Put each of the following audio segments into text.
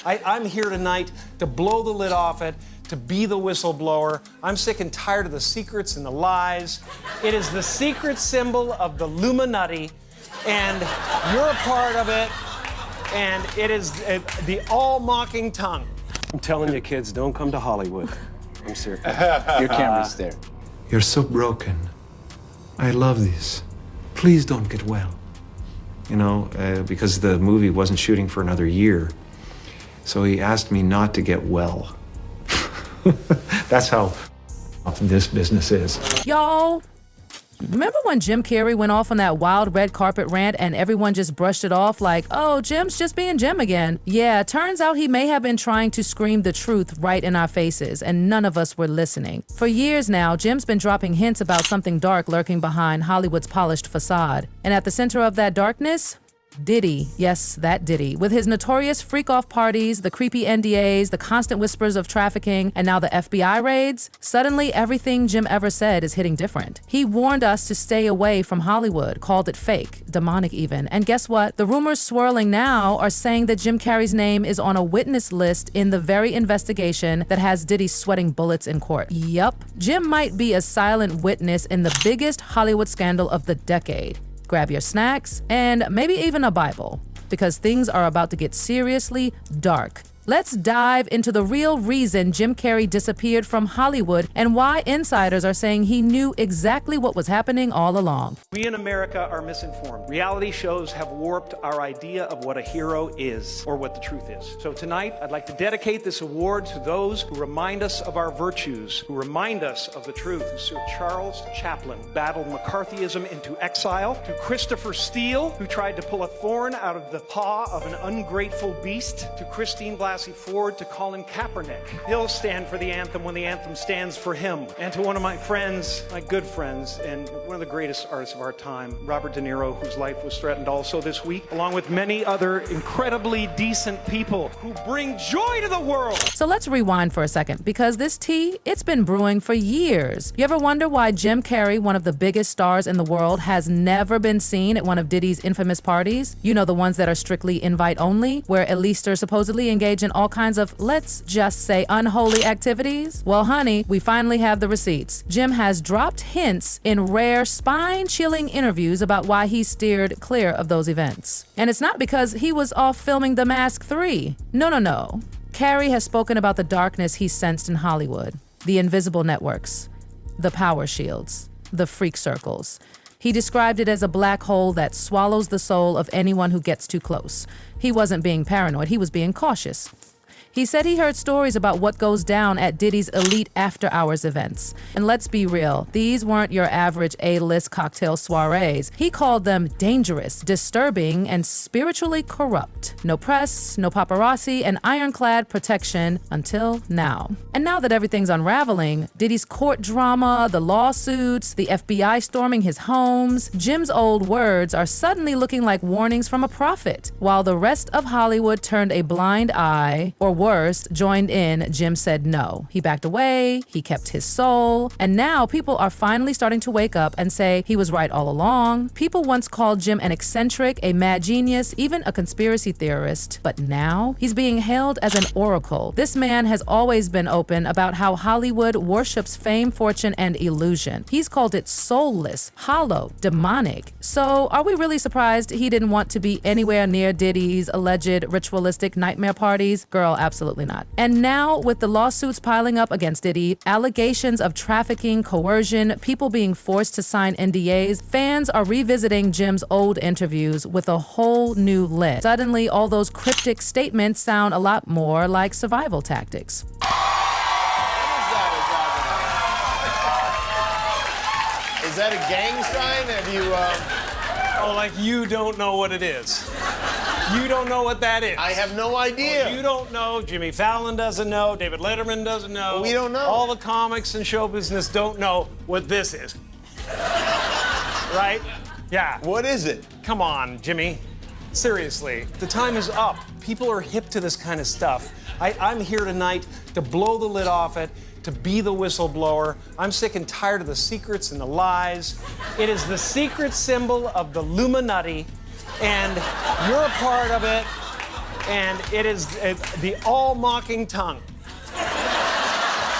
I'm here tonight to blow the lid off it, to be the whistleblower. I'm sick and tired of the secrets and the lies. It is the secret symbol of the Illuminati, and you're a part of it, and it is the all-mocking tongue. I'm telling you, kids, don't come to Hollywood. I'm serious. Your camera's there. You're so broken. I love this. Please don't get well. You know, because the movie wasn't shooting for another year. So he asked me not to get well. That's how this business is. Y'all, remember when Jim Carrey went off on that wild red carpet rant and everyone just brushed it off like, oh, Jim's just being Jim again? Yeah, turns out he may have been trying to scream the truth right in our faces, and none of us were listening. For years now, Jim's been dropping hints about something dark lurking behind Hollywood's polished facade. And at the center of that darkness, Diddy, yes, that Diddy, with his notorious freak-off parties, the creepy NDAs, the constant whispers of trafficking, and now the FBI raids. Suddenly, everything Jim ever said is hitting different. He warned us to stay away from Hollywood, called it fake, demonic even. And guess what? The rumors swirling now are saying that Jim Carrey's name is on a witness list in the very investigation that has Diddy sweating bullets in court. Yup, Jim might be a silent witness in the biggest Hollywood scandal of the decade. Grab your snacks, and maybe even a Bible, because things are about to get seriously dark. Let's dive into the real reason Jim Carrey disappeared from Hollywood and why insiders are saying he knew exactly what was happening all along. We in America are misinformed. Reality shows have warped our idea of what a hero is, or what the truth is. So tonight, I'd like to dedicate this award to those who remind us of our virtues, who remind us of the truth. Sir Charles Chaplin battled McCarthyism into exile, to Christopher Steele, who tried to pull a thorn out of the paw of an ungrateful beast, to Christine Blasey Ford, to Colin Kaepernick. He'll stand for the anthem when the anthem stands for him. And to one of my friends, my good friends, and one of the greatest artists of our time, Robert De Niro, whose life was threatened also this week, along with many other incredibly decent people who bring joy to the world. So let's rewind for a second, because this tea, it's been brewing for years. You ever wonder why Jim Carrey, one of the biggest stars in the world, has never been seen at one of Diddy's infamous parties? You know, the ones that are strictly invite only, where at-leasters supposedly engage in all kinds of, let's just say, unholy activities? Well, honey, we finally have the receipts. Jim has dropped hints in rare, spine-chilling interviews about why he steered clear of those events. And it's not because he was off filming The Mask 3. No. Carrey has spoken about the darkness he sensed in Hollywood, the invisible networks, the power shields, the freak circles. He described it as a black hole that swallows the soul of anyone who gets too close. He wasn't being paranoid, he was being cautious. He said he heard stories about what goes down at Diddy's elite after-hours events. And let's be real, these weren't your average A-list cocktail soirees. He called them dangerous, disturbing, and spiritually corrupt. No press, no paparazzi, and ironclad protection until now. And now that everything's unraveling, Diddy's court drama, the lawsuits, the FBI storming his homes, Jim's old words are suddenly looking like warnings from a prophet. While the rest of Hollywood turned a blind eye, or worse, joined in, Jim said no. He backed away, he kept his soul, and now people are finally starting to wake up and say he was right all along. People once called Jim an eccentric, a mad genius, even a conspiracy theorist, but now he's being hailed as an oracle. This man has always been open about how Hollywood worships fame, fortune, and illusion. He's called it soulless, hollow, demonic. So are we really surprised he didn't want to be anywhere near Diddy's alleged ritualistic nightmare parties? Girl, absolutely not. And now, with the lawsuits piling up against Diddy, allegations of trafficking, coercion, people being forced to sign NDAs, fans are revisiting Jim's old interviews with a whole new lens. Suddenly, all those cryptic statements sound a lot more like survival tactics. Is that a gang sign? Have you, Oh, like you don't know what it is. You don't know what that is. I have no idea. You don't know. Jimmy Fallon doesn't know. David Letterman doesn't know. We don't know. All the comics and show business don't know what this is. Right? Yeah. What is it? Come on, Jimmy. Seriously, the time is up. People are hip to this kind of stuff. I'm here tonight to blow the lid off it, to be the whistleblower. I'm sick and tired of the secrets and the lies. It is the secret symbol of the Illuminati, and you're a part of it, and it is the all-mocking tongue.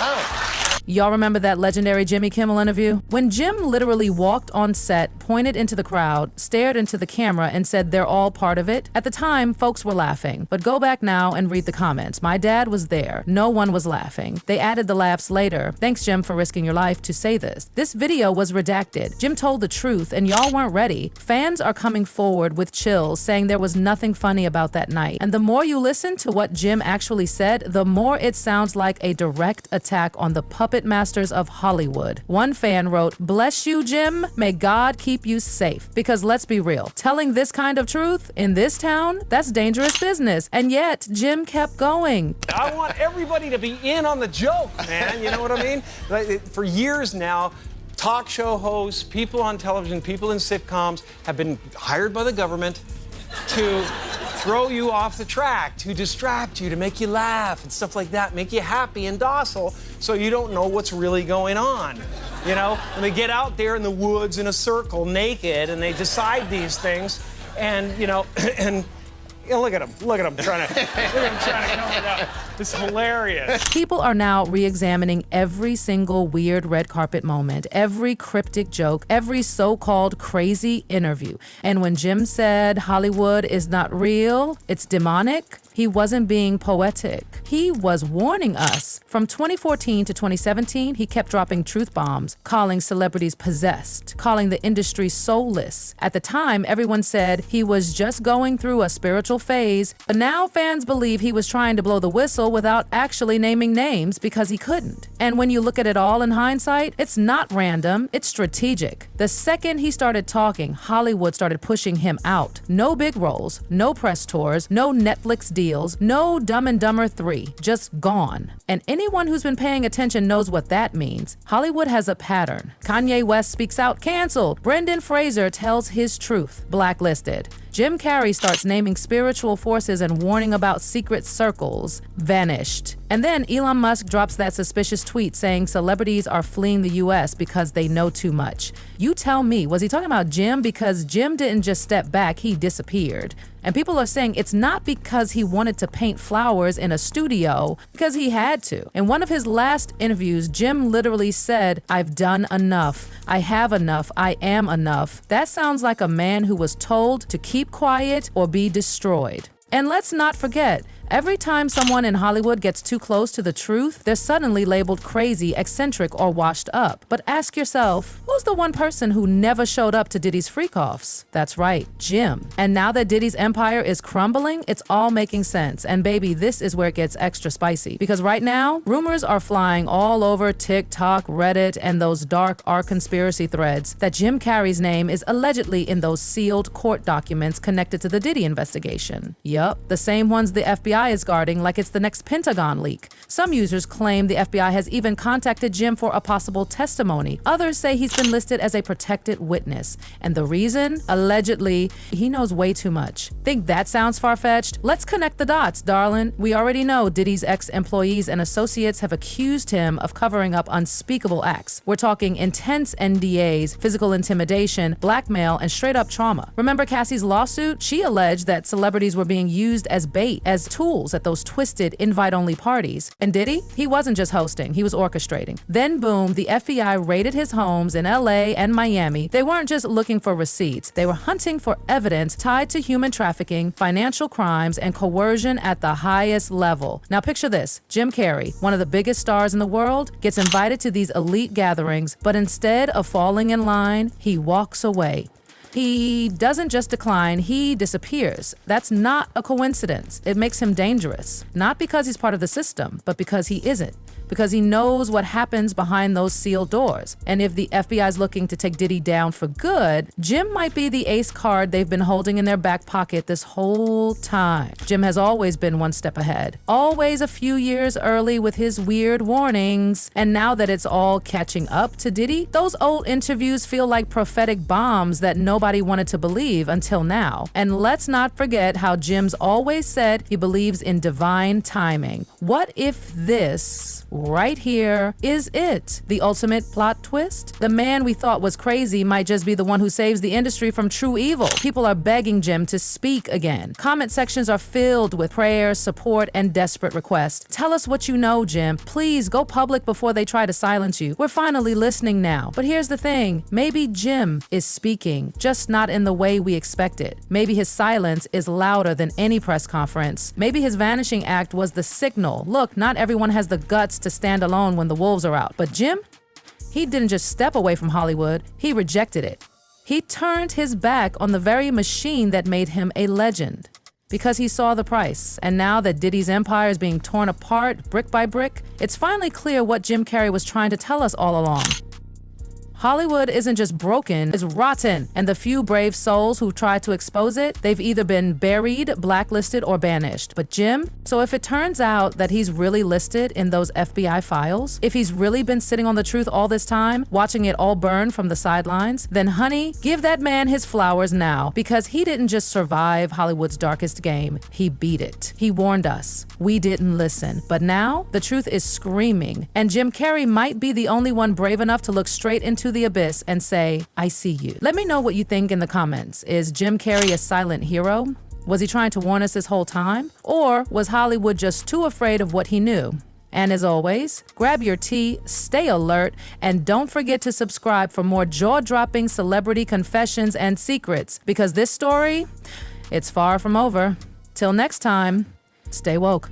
Oh. Y'all remember that legendary Jimmy Kimmel interview? When Jim literally walked on set, pointed into the crowd, stared into the camera, and said they're all part of it, at the time, folks were laughing. But go back now and read the comments. My dad was there. No one was laughing. They added the laughs later. Thanks, Jim, for risking your life to say this. This video was redacted. Jim told the truth, and y'all weren't ready. Fans are coming forward with chills, saying there was nothing funny about that night. And the more you listen to what Jim actually said, the more it sounds like a direct attack on the puppet masters of Hollywood. One fan wrote, "Bless you, Jim. May God keep you safe." Because let's be real, telling this kind of truth in this town, that's dangerous business. And yet, Jim kept going. I want everybody to be in on the joke, man. You know what I mean? Like, for years now, talk show hosts, people on television, people in sitcoms have been hired by the government to throw you off the track, to distract you, to make you laugh and stuff like that, make you happy and docile so you don't know what's really going on. You know, and they get out there in the woods in a circle naked and they decide these things and, you know, and you know, look at him trying to cover it up. It's hilarious. People are now re-examining every single weird red carpet moment, every cryptic joke, every so-called crazy interview. And when Jim said Hollywood is not real, it's demonic, he wasn't being poetic. He was warning us. From 2014 to 2017, he kept dropping truth bombs, calling celebrities possessed, calling the industry soulless. At the time, everyone said he was just going through a spiritual phase, but now fans believe he was trying to blow the whistle without actually naming names because he couldn't. And when you look at it all in hindsight, it's not random, it's strategic. The second he started talking, Hollywood started pushing him out. No big roles, no press tours, no Netflix deals, no Dumb and Dumber 3, just gone. And anyone who's been paying attention knows what that means. Hollywood has a pattern. Kanye West speaks out, canceled. Brendan Fraser tells his truth, blacklisted. Jim Carrey starts naming spiritual forces and warning about secret circles, vanished. And then Elon Musk drops that suspicious tweet saying celebrities are fleeing the US because they know too much. You tell me, was he talking about Jim? Because Jim didn't just step back, he disappeared. And people are saying it's not because he wanted to paint flowers in a studio, because he had to. In one of his last interviews, Jim literally said, "I've done enough. I have enough. I am enough." That sounds like a man who was told to keep quiet or be destroyed. And let's not forget, every time someone in Hollywood gets too close to the truth, they're suddenly labeled crazy, eccentric, or washed up. But ask yourself, who's the one person who never showed up to Diddy's freak-offs? That's right, Jim. And now that Diddy's empire is crumbling, it's all making sense. And baby, this is where it gets extra spicy. Because right now, rumors are flying all over TikTok, Reddit, and those dark conspiracy threads that Jim Carrey's name is allegedly in those sealed court documents connected to the Diddy investigation. Yup, the same ones the FBI is guarding like it's the next Pentagon leak. Some users claim the FBI has even contacted Jim for a possible testimony. Others say he's been listed as a protected witness. And the reason? Allegedly, he knows way too much. Think that sounds far-fetched? Let's connect the dots, darling. We already know Diddy's ex-employees and associates have accused him of covering up unspeakable acts. We're talking intense NDAs, physical intimidation, blackmail, and straight-up trauma. Remember Cassie's lawsuit? She alleged that celebrities were being used as bait, as tools at those twisted invite-only parties. And Diddy? He wasn't just hosting, he was orchestrating. Then boom, the FBI raided his homes in LA and Miami. They weren't just looking for receipts, they were hunting for evidence tied to human trafficking, financial crimes, and coercion at the highest level. Now picture this, Jim Carrey, one of the biggest stars in the world, gets invited to these elite gatherings, but instead of falling in line, he walks away. He doesn't just decline, he disappears. That's not a coincidence. It makes him dangerous. Not because he's part of the system, but because he isn't. Because he knows what happens behind those sealed doors. And if the FBI is looking to take Diddy down for good, Jim might be the ace card they've been holding in their back pocket this whole time. Jim has always been one step ahead. Always a few years early with his weird warnings. And now that it's all catching up to Diddy, those old interviews feel like prophetic bombs that nobody nobody wanted to believe until now. And let's not forget how Jim's always said he believes in divine timing. What if this right here is it? The ultimate plot twist? The man we thought was crazy might just be the one who saves the industry from true evil. People are begging Jim to speak again. Comment sections are filled with prayers, support, and desperate requests. Tell us what you know, Jim. Please go public before they try to silence you. We're finally listening now. But here's the thing. Maybe Jim is speaking, just not in the way we expected. Maybe his silence is louder than any press conference. Maybe his vanishing act was the signal. Look, not everyone has the guts to stand alone when the wolves are out. But Jim, he didn't just step away from Hollywood, he rejected it. He turned his back on the very machine that made him a legend. Because he saw the price. And now that Diddy's empire is being torn apart brick by brick, it's finally clear what Jim Carrey was trying to tell us all along. Hollywood isn't just broken, it's rotten. And the few brave souls who tried to expose it, they've either been buried, blacklisted, or banished. But Jim? So if it turns out that he's really listed in those FBI files, if he's really been sitting on the truth all this time, watching it all burn from the sidelines, then honey, give that man his flowers now. Because he didn't just survive Hollywood's darkest game, he beat it. He warned us. We didn't listen. But now, the truth is screaming. And Jim Carrey might be the only one brave enough to look straight into the abyss and say, I see you. Let me know what you think in the comments. Is Jim Carrey a silent hero? Was he trying to warn us this whole time? Or was Hollywood just too afraid of what he knew? And as always, grab your tea, stay alert, and don't forget to subscribe for more jaw-dropping celebrity confessions and secrets, because this story, it's far from over. Till next time, stay woke.